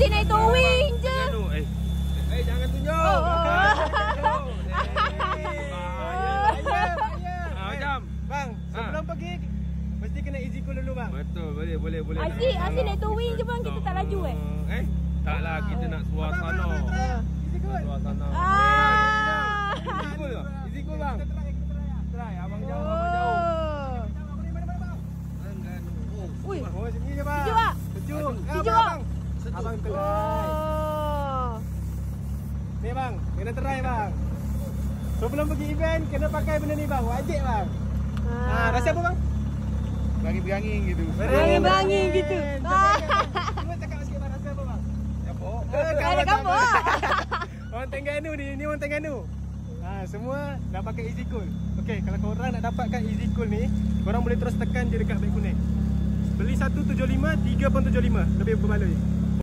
Asyik naik towing je. Jangan tunjuk. Macam Bang, sebelum pergi mesti kena easy cool dulu bang. betul, boleh. Asyik naik towing je bang, kita tak laju Taklah, kita nak suasana. Easy cool. Suasana. Easy cool bang. Try, abang jauh. Ui. Oh, sini je bang. Sejuk tak? Sejuk. Sejuk tak? Abang try. Oh. Ni bang, kena try bang. Sebelum pergi event kena pakai benda ni bang, wajib bang. Rasa apa bang? Berangin-berangin gitu. Berangin gitu. Cuba cakap sikit bang, rasa apa bang? Apa? Ada gambar. Orang Terengganu ni orang Terengganu. Semua dah pakai easy cool. Okey, kalau korang nak dapatkan easy cool ni, korang boleh terus tekan je dekat beg kuning. Beli 175, 3.75, lebih berbaloi.